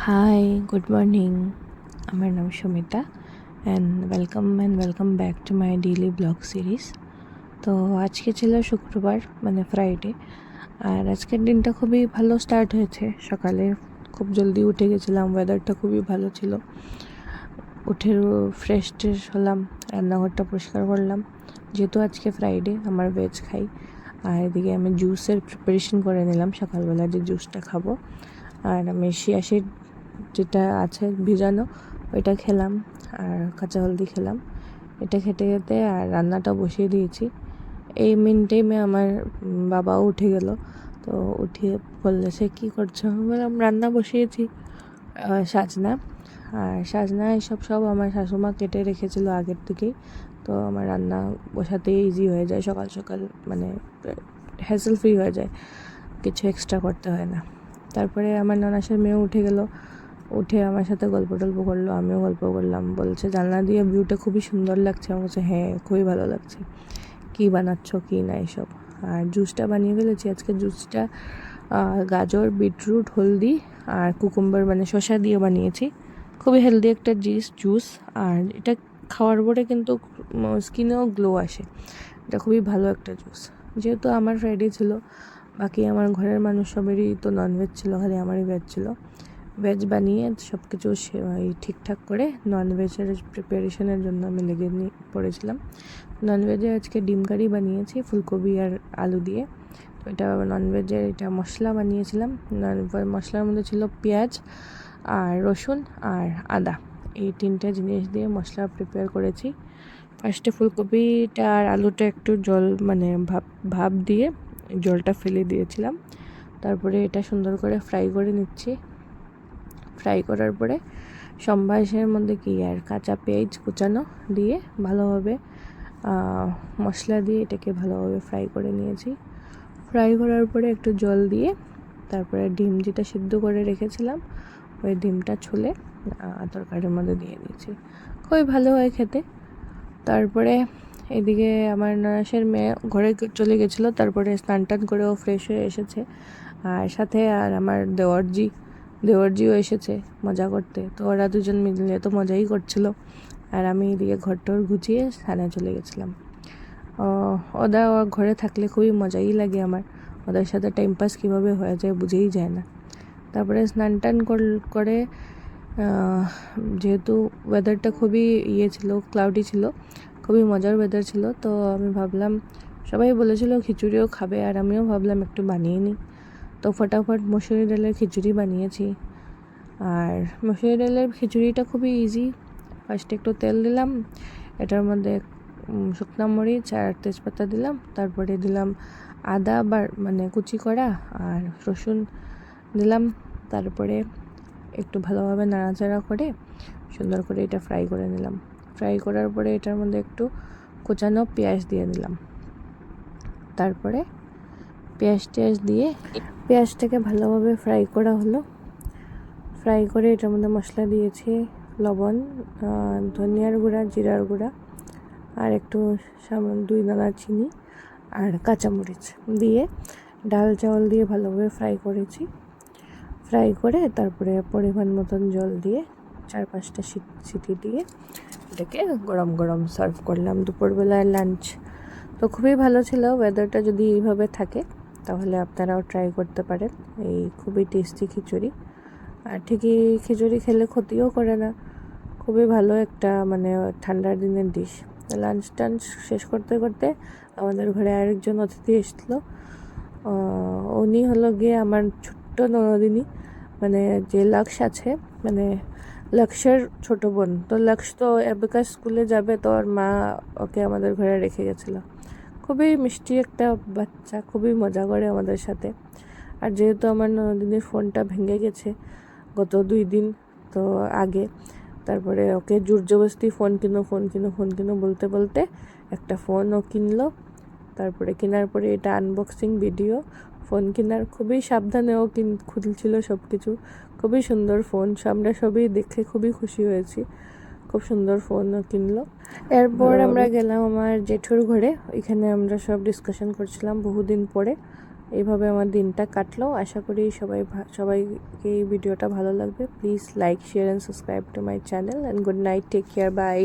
High, good morning. আমার নাম Sumita and welcome back to my daily blog series. তো আজকে ছিল শুক্রবার, মানে ফ্রাইডে, আর আজকের দিনটা খুবই ভালো স্টার্ট হয়েছে। সকালে খুব জলদি উঠে গেছিলাম, ওয়েদারটা খুবই ভালো ছিল। উঠে ফ্রেশ ট্রেশ হলাম, রান্নাঘরটা পরিষ্কার করলাম, যেহেতু আজকে ফ্রাইডে আমার ভেজ খাই। আর এদিকে আমি জুসের প্রিপারেশন করে নিলাম, সকালবেলা যে জুসটা খাবো। আর আমি শিয়াশিড যেটা আছে ভিজানো, ওইটা খেলাম, আর কাঁচা হলদি খেলাম। এটা খেতে খেতে আর রান্নাটা বসিয়ে দিয়েছি। এই মিন টাইমে আমার বাবাও উঠে গেল। তো উঠিয়ে বললে, সে কী করছো? বললাম রান্না বসিয়েছি। সাজনা এসব সব আমার শাশুমা কেটে রেখেছিল আগের থেকেই। তো আমার রান্না বসাতে ইজি হয়ে যায়, সকাল সকাল মানে হ্যাসেল ফ্রি হয়ে যায়, কিছু এক্সট্রা করতে হয় না। তারপরে আমার ননাসের মেয়ে উঠে গেল, উঠে আমার সাথে গল্প টল্প করলো, আমিও গল্প করলাম। বলছে জানলা দিয়ে ভিউটা খুবই সুন্দর লাগছে। আমার কাছে হ্যাঁ, খুবই ভালো লাগছে। কী বানাচ্ছ কী না এসব। আর জুসটা বানিয়ে ফেলেছি আজকে। জুসটা গাজর, বিটরুট, হলদি আর কুকুম্বার মানে শসা দিয়ে বানিয়েছি। খুবই হেলদি একটা জুস। আর এটা খাওয়ার পরে কিন্তু স্কিনেও গ্লো আসে। এটা খুবই ভালো একটা জুস। যেহেতু আমার ফ্রাইডে ছিল, বাকি আমার ঘরের মানুষ সবেরই তো ননভেজ ছিল, খালি আমারই ভেজ ছিল। ভেজ বানিয়ে সব কিছু ঠিকঠাক করে ননভেজের প্রিপারেশনের জন্য আমি লেগে পড়েছিলাম। ননভেজে আজকে ডিম কারি বানিয়েছি ফুলকপি আর আলু দিয়ে। তো এটা ননভেজের এটা মশলা বানিয়েছিলাম। মশলার মধ্যে ছিল পেঁয়াজ আর রসুন আর আদা, এই তিনটে জিনিস দিয়ে মশলা প্রিপেয়ার করেছি। ফার্স্টে ফুলকপিটা আর আলুটা একটু জল মানে ভাপ দিয়ে জলটা ফেলে দিয়েছিলাম। তারপরে এটা সুন্দর করে ফ্রাই করে নিচ্ছি। ফ্রাই করার পরে সম্বাসের মধ্যে কি আর কাঁচা পেঁয়াজ কুচানো দিয়ে ভালোভাবে মশলা দিয়ে এটাকে ভালোভাবে ফ্রাই করে নিয়েছি। ফ্রাই করার পরে একটু জল দিয়ে তারপরে ডিম যেটা সিদ্ধ করে রেখেছিলাম, ওই ডিমটা ছুলে তরকারির মধ্যে দিয়ে দিয়েছি। খুবই ভালো হয় খেতে। তারপরে এদিকে আমার ননাসের মেয়ে ঘরে চলে গেছিলো, তারপরে স্নান টান করেও ফ্রেশ হয়ে এসেছে। আর সাথে আর আমার দেওয়ারজিও এসেছে মজা করতে। তো ওরা দুজন মিলে তো মজাই করছিল। আর আমি এদিকে ঘরটর গুছিয়ে স্নানে চলে গেছিলাম। ওরা ঘরে থাকলে খুবই মজাই লাগে আমার। ওদের সাথে টাইম পাস কীভাবে হয়ে যায় বুঝেই যায় না। তারপরে স্নান টান করে যেহেতু ওয়েদারটা খুবই ছিল, ক্লাউডি ছিল, খুবই মজার ওয়েদার ছিল। তো আমি ভাবলাম, সবাই বলেছিল খিচুড়িও খাবে, আর আমিও ভাবলাম একটু বানিয়ে নিই। তো ফটাফট মসুরি ডালের খিচুড়ি বানিয়েছি। আর মসুরি ডালের খিচুড়িটা খুবই ইজি। ফার্স্টে একটু তেল দিলাম, এটার মধ্যে শুকনো মরিচ আর তেজপাতা দিলাম। তারপরে দিলাম আদা মানে কুচি করা, আর রসুন দিলাম। তারপরে একটু ভালোভাবে নাড়াচাড়া করে সুন্দর করে এটা ফ্রাই করে নিলাম। ফ্রাই করার পরে এটার মধ্যে একটু কুচানো পেঁয়াজ দিয়ে দিলাম। তারপরে পেঁয়াজ দিয়ে পেঁয়াজটাকে ভালোভাবে ফ্রাই করা হলো। ফ্রাই করে এটার মধ্যে মশলা দিয়েছি, লবণ, ধনিয়ার গুঁড়া, জিরার গুঁড়া, আর একটু সামান্য 2 দানা চিনি আর কাঁচামরিচ দিয়ে ডাল চাউল দিয়ে ভালোভাবে ফ্রাই করেছি। ফ্রাই করে তারপরে পরিমাণ মতন জল দিয়ে 4-5টা সিটি দিয়ে এটাকে গরম গরম সার্ভ করলাম। দুপুরবেলার লাঞ্চ তো খুবই ভালো ছিল। ওয়েদারটা যদি এইভাবে থাকে তাহলে আপনারাও ট্রাই করতে পারেন এই খুবই টেস্টি খিচুড়ি। আর ঠিকই খিচুড়ি খেলে ক্ষতিও করে না, খুবই ভালো একটা মানে ঠান্ডার দিনের ডিশ। লাঞ্চ টাঞ্চ শেষ করতে করতে আমাদের ঘরে আরেকজন অতিথি এসেছিলো। উনি হলো গিয়ে আমার ছোট্ট ননদিনী, মানে যে লক্ষ আছে, মানে লক্ষ্যের ছোট বোন। তো লক্ষ্য তো এবেকার স্কুলে যাবে, তো ওর মা ওকে আমাদের ঘরে রেখে গেছিলো। খুবই মিষ্টি একটা বাচ্চা, খুবই মজা করে আমাদের সাথে। আর যেহেতু আমার ননদিনীর ফোনটা ভেঙে গেছে গত 2 দিন তো আগে, তারপরে ওকে জোর জবরদস্তি ফোন কিনো বলতে বলতে একটা ফোনও কিনলো। তারপরে কেনার পরে এটা আনবক্সিং ভিডিও, ফোন কেনার খুবই সাবধানেও খুলছিল সব কিছু। খুবই সুন্দর ফোন, আমরা সবই দেখে খুবই খুশি হয়েছি। খুব সুন্দর ফোনও কিনলো। এরপর আমরা গেলাম আমার জেঠুর ঘরে। এখানে আমরা সব ডিসকাশন করছিলাম বহুদিন পরে। এইভাবে আমার দিনটা কাটলো। আশা করি সবাইকে এই ভিডিওটা ভালো লাগবে। Please like, share and subscribe to my channel, and good night, take care, by.